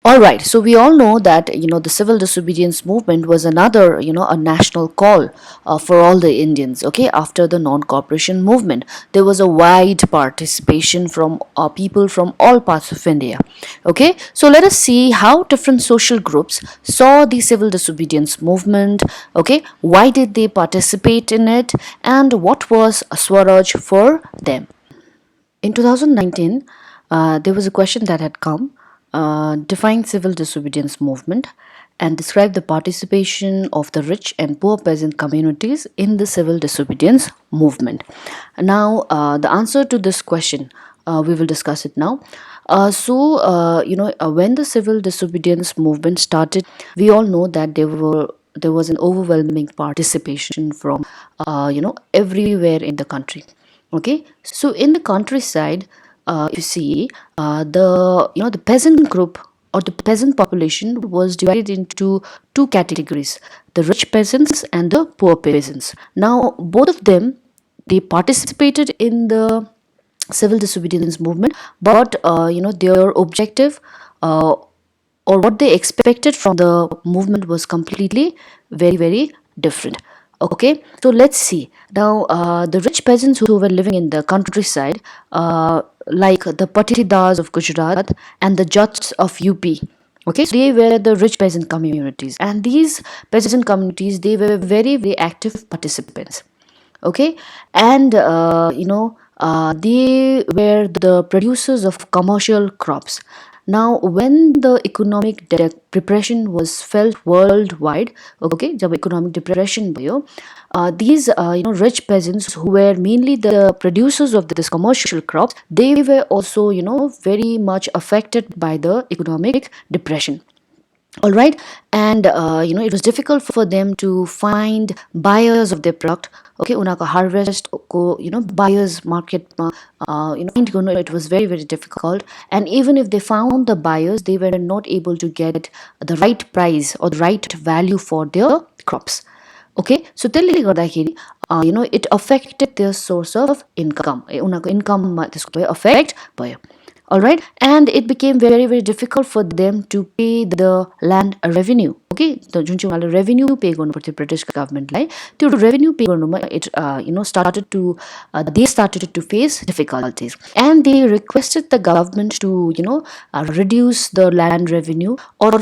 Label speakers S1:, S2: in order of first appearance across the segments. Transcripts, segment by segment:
S1: All right, so we all know that the civil disobedience movement was another a national call for all the Indians. Okay, after the non-cooperation movement, there was a wide participation from people from all parts of India. Okay, so let us see how different social groups saw the civil disobedience movement. Okay, why did they participate in it, and what was a swaraj for them? In 2019, there was a question that had come, define civil disobedience movement and describe the participation of the rich and poor peasant communities in the civil disobedience movement. Now, the answer to this question, we will discuss it now. When the civil disobedience movement started, we all know that there was an overwhelming participation from everywhere in the country. Okay, so in the countryside, if you see, the peasant group or the peasant population was divided into two categories: the rich peasants and the poor peasants. Now, both of them, they participated in the civil disobedience movement, but their objective, uh, or what they expected from the movement, was completely very different. Okay, so let's see now. The rich peasants who were living in the countryside, like the patidars of Gujarat and the Jats of UP. Okay, so they were the rich peasant communities, and these peasant communities, they were very active participants. Okay, and they were the producers of commercial crops. Now, when the economic depression was felt worldwide, okay, जब economic depression भयो, these rich peasants who were mainly the producers of this commercial crops, they were also very much affected by the economic depression. All right, and it was difficult for them to find buyers of their product. Okay, उनीहरूको harvest को buyers market मा find गर्नु, it was very difficult, and even if they found the buyers, they were not able to get the right price or the right value for their crops. Okay, so त्यसले गर्दाखेरि it affected their source of income. उनीहरूको income मा त्यसको affect भयो. All right, and it became very difficult for them to pay the land revenue. Okay, the जुन चाहिँ उनीहरूले revenue pay गर्नु पर्थ्यो British government लाई, त्यो revenue pay गर्नुमा it started to they started to face difficulties, and they requested the government to reduce the land revenue or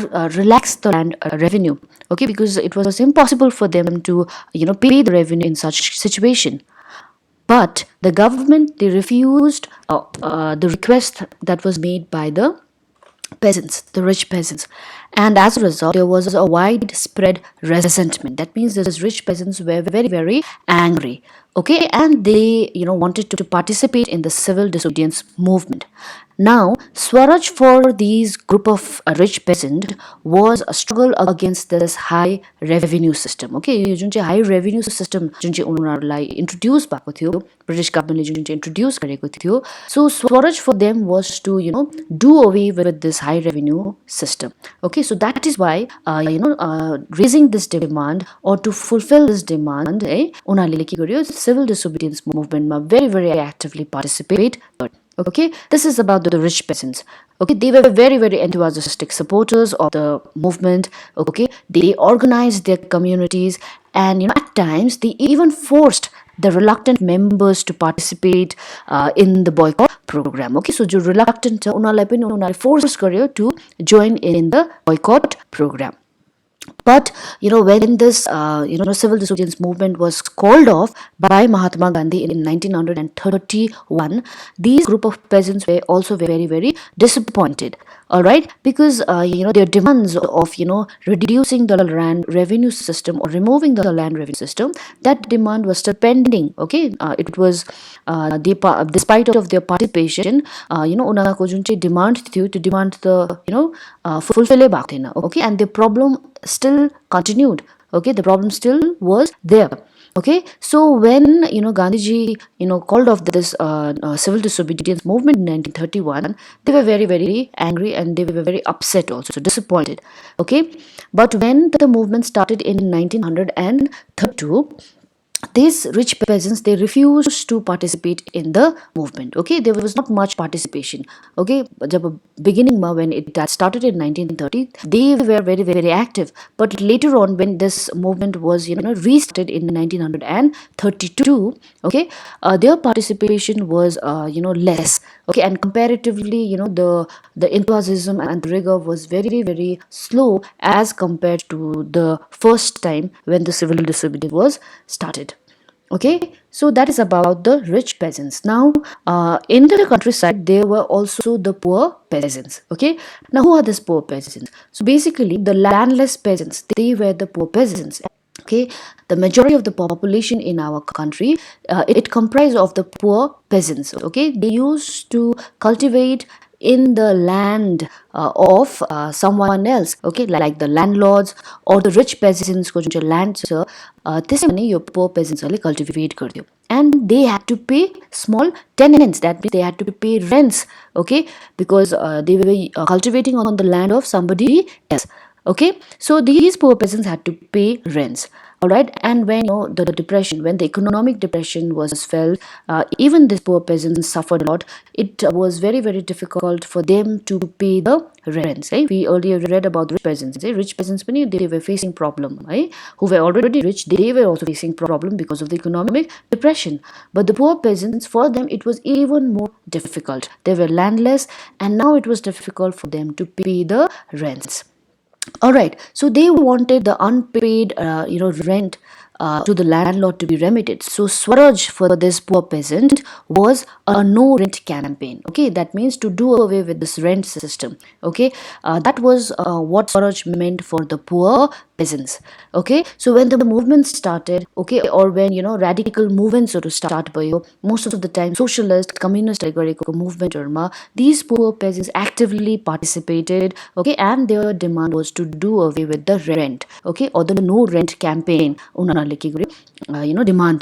S1: relax the land revenue. Okay, because it was impossible for them to pay the revenue in such situation. But the government, they refused the request that was made by the peasants, the rich peasants. And as a result, there was a widespread resentment. That means these rich peasants were very angry. Okay, and they wanted to participate in the civil disobedience movement. Now, Swaraj for these group of rich peasant was a struggle against this high revenue system. Okay, यो जुन चाहिँ high revenue system जुन चाहिँ उनीहरूलाई introduce भएको थियो, British government जुन चाहिँ introduce गरेको थियो. So Swaraj for them was to do away with this high revenue system. Okay, so that is why raising this demand or to fulfill this demand, उनीहरूले के गर्यो, civil disobedience movement मा very actively participate. Okay, this is about the rich peasants. Okay, they were very enthusiastic supporters of the movement. Okay, they organized their communities, and at times they even forced the reluctant members to participate in the boycott program. Okay, so जो reluctant छ उनीहरूलाई पनि उनीहरूले force गर्यो to join in the boycott program. But when this civil disobedience movement was called off by Mahatma Gandhi in 1931, these group of peasants were also very disappointed. All right, because their demands of reducing the land revenue system or removing the land revenue system, that demand was still pending. Okay, it was despite of their participation, उनीहरूको जुन चाहिँ demand थियो, त्यो demand the fulfill भएको थिएन. Okay, and the problem still continued. Okay, the problem still was there. Okay, so when Gandhiji called off this civil disobedience movement in 1931, they were very angry, and they were very upset, also disappointed. Okay, but when the movement started in 1932, these rich peasants, they refused to participate in the movement. Okay, there was not much participation. Okay, jab beginning ma, when it had started in 1930, they were very very active, but later on when this movement was restarted in 1932, okay, their participation was less. Okay, and comparatively, the enthusiasm and the rigor was very very slow as compared to the first time when the civil disobedience was started. Okay, so that is about the rich peasants. Now, in the countryside, there were also the poor peasants. Okay, now who are these poor peasants? So basically, the landless peasants, they were the poor peasants. Okay, the majority of the population in our country, it comprised of the poor peasants. Okay, they used to cultivate in the land of someone else. Okay, like the landlords or the rich peasants को जुन चाहिँ land छ, त्यसै भने यो poor peasants ले cultivate गर्थ्यो, and they had to pay small tenants. That means they had to pay rents. Okay, because they were cultivating on the land of somebody else. Okay, so these poor peasants had to pay rents. All right, and when the depression, when the economic depression was felt, even these poor peasants suffered a lot. It was very very difficult for them to pay the rents. We earlier read about the rich peasants. Rich peasants, they were facing problem. Who were already rich, they were also facing problem because of the economic depression. But the poor peasants, for them, it was even more difficult. They were landless, and now it was difficult for them to pay the rents. All right, so they wanted the unpaid rent to the landlord to be remitted. So swaraj for this poor peasant was a no rent campaign. Okay, that means to do away with this rent system. Okay, that was what swaraj meant for the poor peasants. Okay, so when the movement started, okay, or when radical movements to start by most of the time socialist communist movement, these poor peasants actively participated. Okay, and their demand was to do away with the rent. Okay, or the no rent campaign demand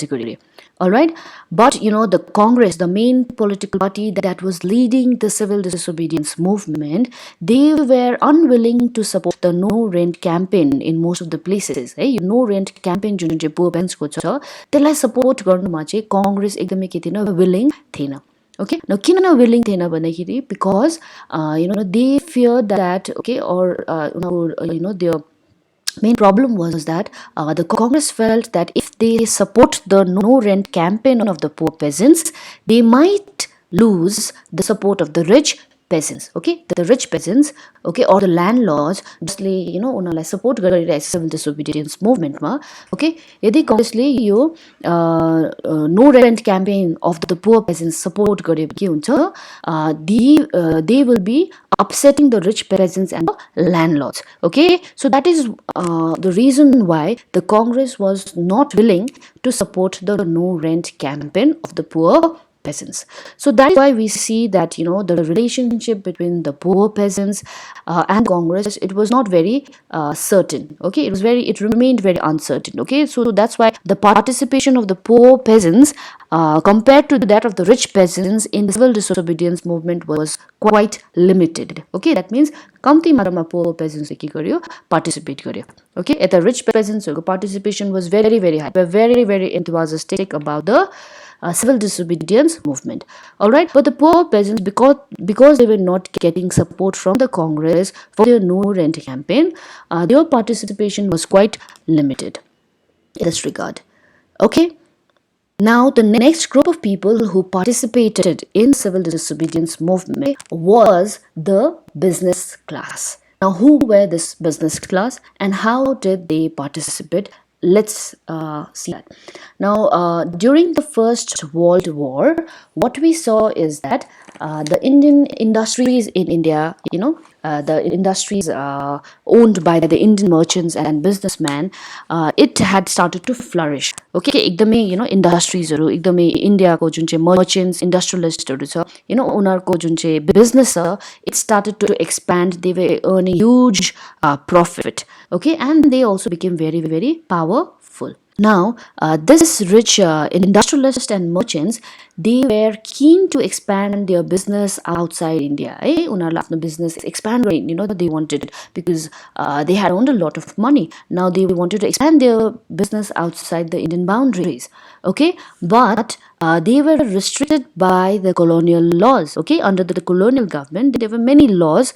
S1: gare. All right, but the Congress, the main political party that was leading the civil disobedience movement, they were unwilling to support the no rent campaign in most of the places. No rent campaign जुन चाहिँ poor peasants को छ त्यसलाई support गर्नुमा चाहिँ Congress एकदमै के थिएन, willing थिएन. Okay, now किन willing थिएन भन्दाखेरि because they feared that, okay, or their main problem was that the Congress felt that if they support the no rent campaign of the poor peasants, they might lose the support of the rich peasants. Okay, the rich peasants, okay, or the landlords जसले उनीहरूलाई support गरिरहेको छ civil disobedience movement मा. Okay, यदि कांग्रेसले यो no rent campaign of the poor peasants support गरे के हुन्छ, they will be upsetting the rich peasants and the landlords. Okay, so that is the reason why the Congress was not willing to support the no rent campaign of the poor peasants. So that is why we see that the relationship between the poor peasants and Congress, it was not very certain. Okay, it remained very uncertain. Okay, so that's why the participation of the poor peasants compared to that of the rich peasants in the civil disobedience movement was quite limited. Okay, that means कम्ती मात्रामा poor peasants के गर्यो, participate गर्यो. Okay, the rich peasants participation was very very high. They were very very enthusiastic about the civil disobedience movement. All right, but the poor peasants, because they were not getting support from the Congress for their no rent campaign, their participation was quite limited in this regard. Okay, now the next group of people who participated in civil disobedience movement was the business class. Now, who were this business class and how did they participate? Let's see that. Now, during the First World War, what we saw is that the Indian industries in India, the industries owned by the Indian merchants and businessmen, it had started to flourish. Okay, एकदमै इन्डस्ट्रिजहरु एकदमै इन्डियाको जुन चाहिँ merchants, industrialists छ, उनीहरुको जुन चाहिँ business छ, it started to expand. They were earning huge profit. Okay, and they also became very very powerful. Now, this rich industrialists and merchants, they were keen to expand their business outside India. उनीहरूलाई आफ्नो business expand, they wanted, because they had owned a lot of money. Now they wanted to expand their business outside the Indian boundaries. Okay, but they were restricted by the colonial laws. Okay, under the colonial government, there were many laws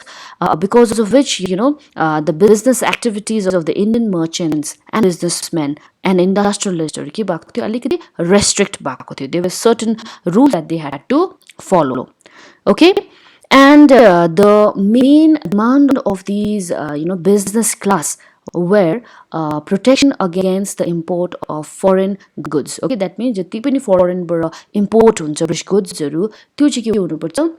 S1: because of which the business activities of the Indian merchants and businessmen and industrialists के भएको थियो, अलिकति restrict भएको थियो. There were certain rules that they had to follow. Okay, and the main demand of these business class were protection against the import of foreign goods. Okay, that means जति पनि foreign बाट import हुन्छ British goods हरू, त्यो चाहिँ के हुनुपर्छ,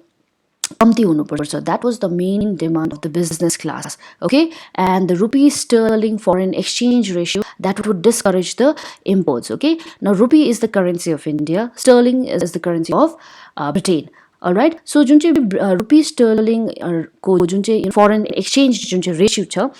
S1: कम्ती हुनुपर्छ. That was the main demand of the business class. Okay, and the rupee sterling foreign exchange ratio, that would discourage the imports. Okay, now rupee is the currency of India, sterling is the currency of Britain. All right, so जुन चाहिँ rupee sterling को जुन चाहिँ foreign exchange जुन चाहिँ ratio छ,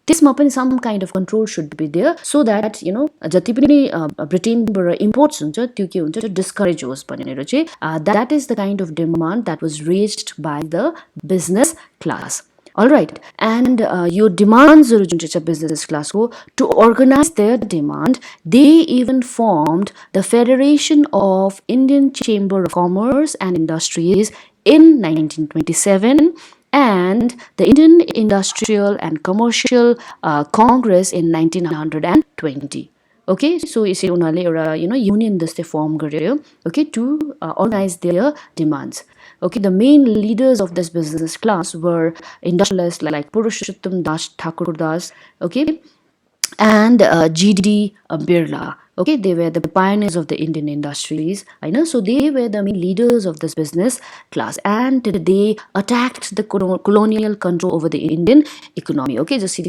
S1: त्यसमा पनि some kind of control should be there, so that जति पनि ब्रिटेनबाट imports हुन्छ त्यो के हुन्छ, discourage होस् भनेर चाहिँ that is the kind of demand that was raised by the business class. All right, and your demands जुन चाहिँ छ business class को, to organize their demand, they even formed the Federation of Indian Chamber of Commerce and Industries in 1927 and the Indian Industrial and Commercial Congress in 1920. Okay, so यसरी उनीहरूले एउटा union जस्तै form गर्यो, okay, to organize their demands. Okay, the main leaders of this business class were industrialists like Purushottam Das Thakur Das, okay, and G.D. Birla. Okay, they were the pioneers of the Indian industries. I know, so they were the main leaders of this business class, and they attacked the colonial control over the Indian economy. Okay, just see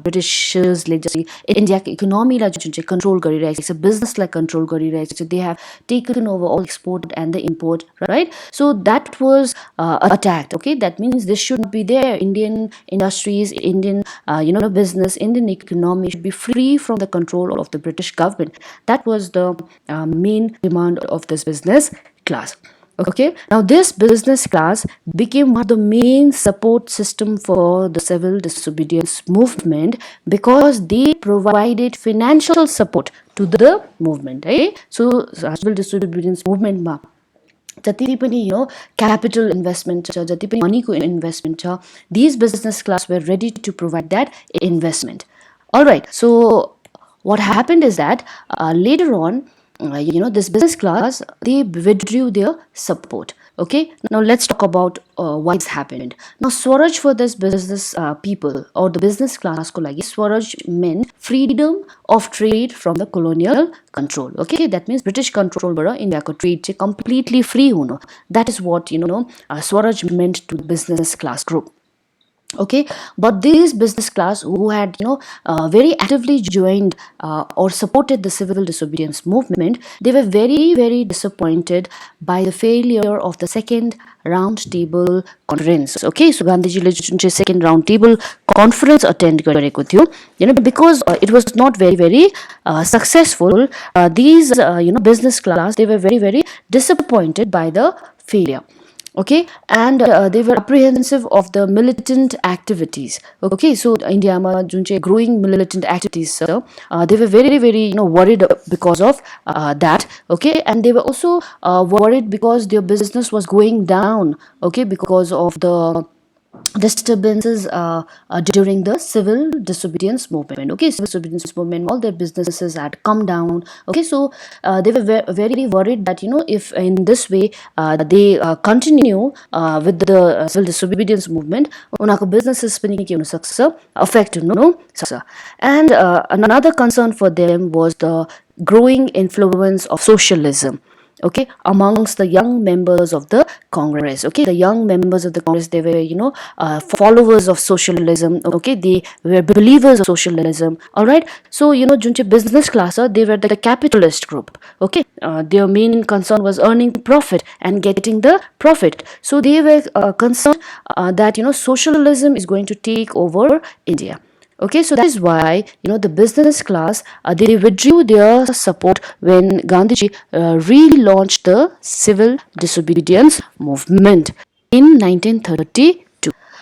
S1: Britishers like just India economy like control गरिरहेको छ, business like control गरिरहेको छ. They have taken over all export and the import, right? So that was attacked. Okay, that means this should not be there. Indian industries, Indian business, Indian economy should be free from the control of the British government. That was the main demand of this business class. Okay, now this business class became one of the main support system for the civil disobedience movement because they provided financial support to the movement. So civil disobedience movement ma जति पनि capital investment छ, जति पनि money को investment छ, these business class were ready to provide that investment. All right, so what happened is that later on, this business class, they withdrew their support. Okay, now let's talk about why this happened. Now swaraj for this business people or the business class ko lagi, swaraj meant freedom of trade from the colonial control. Okay, that means British control bara India ko trade che completely free huno. That is what swaraj meant to the business class group. Okay, but this business class who had very actively joined or supported the civil disobedience movement, they were very, very disappointed by the failure of the second round table conference. Okay, so Gandhiji जुन चाहिँ second round table conference attend गरेको थियो, because it was not very, very successful. These business class, they were very, very disappointed by the failure. Okay, and they were apprehensive of the militant activities. Okay, so India ma जुन चाहिँ growing militant activities, they were very, very worried because of that. Okay, and they were also worried because their business was going down. Okay, because of the disturbances during the civil disobedience movement. Okay, civil disobedience movement, all their businesses had come down. Okay, so they were very worried that if in this way they continue with the civil disobedience movement, unako businesses पनि के हुन सक्छ, affect हुन सक्छ. And another concern for them was the growing influence of socialism. Okay, amongst the young members of the Congress. Okay, the young members of the Congress, they were followers of socialism. Okay, they were believers of socialism. All right, so जुन चाहिँ business class, they were the capitalist group. Okay, their main concern was earning profit and getting the profit. So they were concerned that socialism is going to take over India. Okay, so that is why the business class they withdrew their support when Gandhiji relaunched the civil disobedience movement in 1932.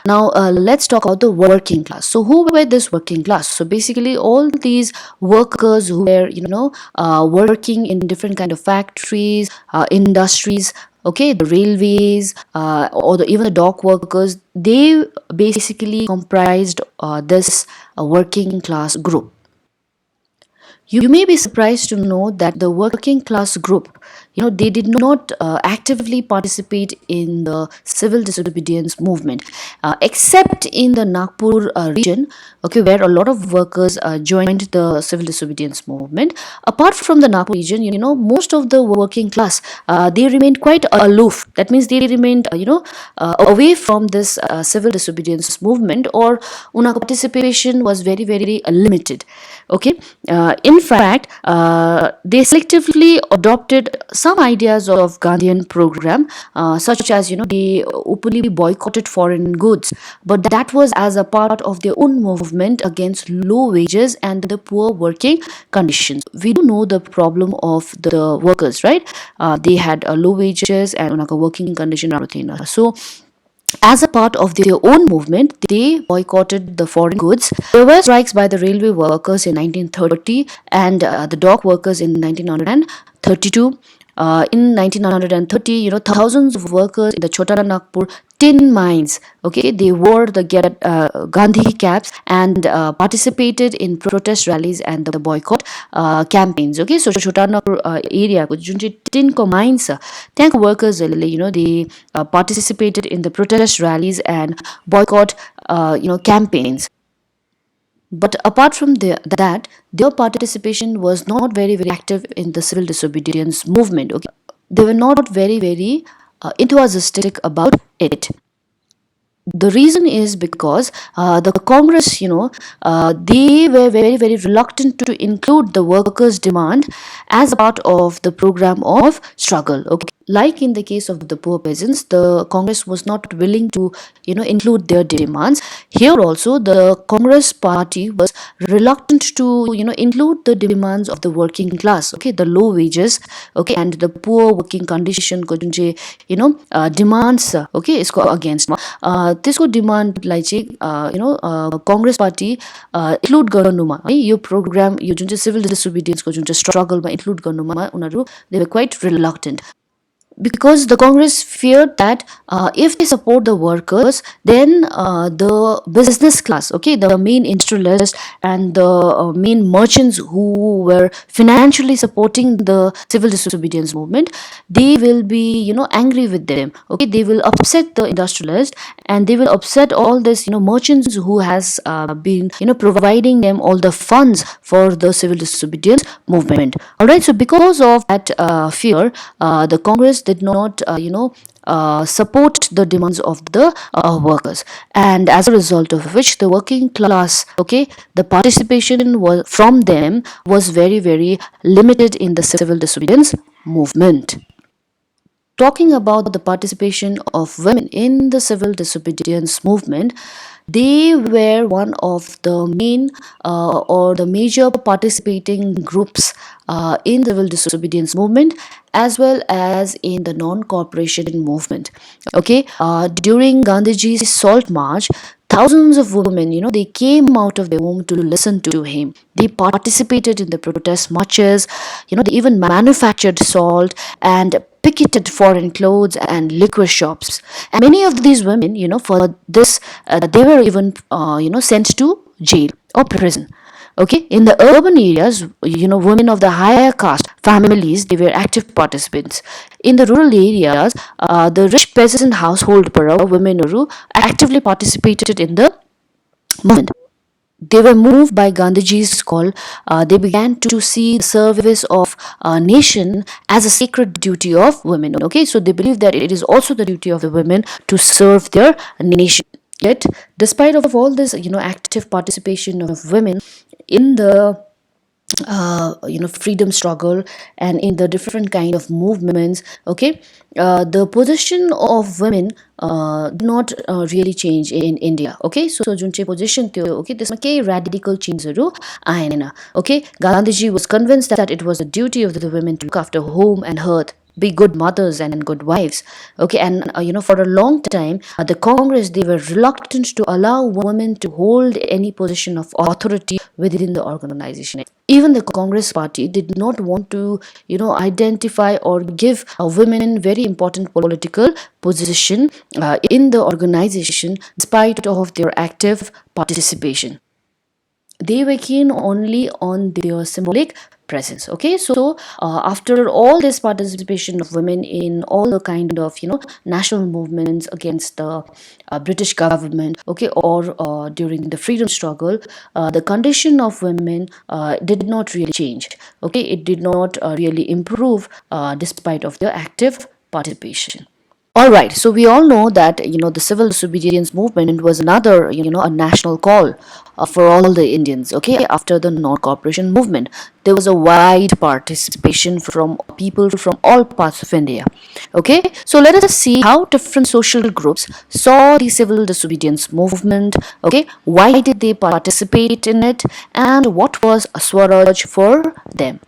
S1: Now, let's talk about the working class. So, who were this working class? So, basically, all these workers who were, working in different kind of factories, industries, okay, the railways, or even the dock workers, they basically comprised this working class group. You may be surprised to know that the working class group, they did not actively participate in the civil disobedience movement, except in the Nagpur region, okay, where a lot of workers joined the civil disobedience movement. Apart from the Nagpur region, most of the working class, they remained quite aloof. That means they remained, away from this civil disobedience movement, or participation was very, very limited. Okay, in fact, they selectively adopted some ideas of Gandhian program, such as they openly boycotted foreign goods, but that was as a part of their own movement against low wages and the poor working conditions. We do know the problem of the workers, right? They had low wages and working condition. So as a part of their own movement, they boycotted the foreign goods. There were strikes by the railway workers in 1930 and the dock workers in 1932. In 1930, thousands of workers in the Chota Nagpur tin mines, okay, they wore the Gandhi caps and participated in protest rallies and the boycott campaigns. Okay, so Chota Nagpur area को जुन चाहिँ tin को mines छ त्यहाँको workers they participated in the protest rallies and boycott campaigns. But apart from that, their participation was not very, very active in the civil disobedience movement. Okay, they were not very, very enthusiastic about it. The reason is because the Congress, they were very, very reluctant to include the workers' demand as a part of the program of struggle. Okay, like in the case of the poor peasants, the Congress was not willing to, include their demands. Here also, the Congress party was reluctant to, include the demands of the working class. Okay, the low wages, okay, and the poor working condition को जुन चाहिँ, demands छ, okay, यसको against त्यसको डिमान्डलाई चाहिँ Congress party include गर्नुमा है यो programme यो जुन चाहिँ civil डिसोबिडियन्सको जुन चाहिँ स्ट्रगलमा इन्क्लुड गर्नुमा उनीहरू they were quite reluctant because the Congress feared that if they support the workers, then the business class, okay, the main industrialists and the main merchants who were financially supporting the civil disobedience movement, they will be, angry with them. Okay, they will upset the industrialists and they will upset all this, merchants who has been, providing them all the funds for the civil disobedience movement. All right, so because of that fear, the Congress did not support the demands of the workers, and as a result of which the working class, okay, the participation was from them was very, very limited in the civil disobedience movement. Talking about the participation of women in the civil disobedience movement, they were one of the main or the major participating groups in the civil disobedience movement as well as in the non-cooperation movement. Okay, during Gandhiji's salt march, thousands of women, they came out of their home to listen to him. They participated in the protest marches, they even manufactured salt and picketed foreign clothes and liquor shops. And many of these women, for this, they were even, sent to jail or prison. Okay, in the urban areas, women of the higher caste families, they were active participants. In the rural areas, the rich peasant household women who actively participated in the movement. They were moved by Gandhiji's call. They began to see the service of a nation as a sacred duty of women. Okay, so they believe that it is also the duty of the women to serve their nation. Yet, despite of all this, active participation of women in the freedom struggle and in the different kind of movements. Okay, the position of women did not really change in India. Okay, so जुन चाहिँ position थियो, okay, त्यसमा केही radical changeहरू आएन. Okay, Gandhiji was convinced that it was a duty of the women to look after home and hearth, be good mothers and good wives. Okay, and for a long time, the Congress, they were reluctant to allow women to hold any position of authority within the organization. Even the Congress party did not want to identify or give women very important political position in the organization, despite of their active participation. They were keen only on their symbolic presence. Okay, so after all this participation of women in all the kind of national movements against the British government, okay, or during the freedom struggle, the condition of women did not really change. Okay, it did not really improve despite of their active participation. All right, so we all know that the civil disobedience movement was another a national call for all the Indians. Okay, after the non-cooperation movement, there was a wide participation from people from all parts of India. Okay, so let us see how different social groups saw the civil disobedience movement. Okay, why did they participate in it, and what was a swaraj for them?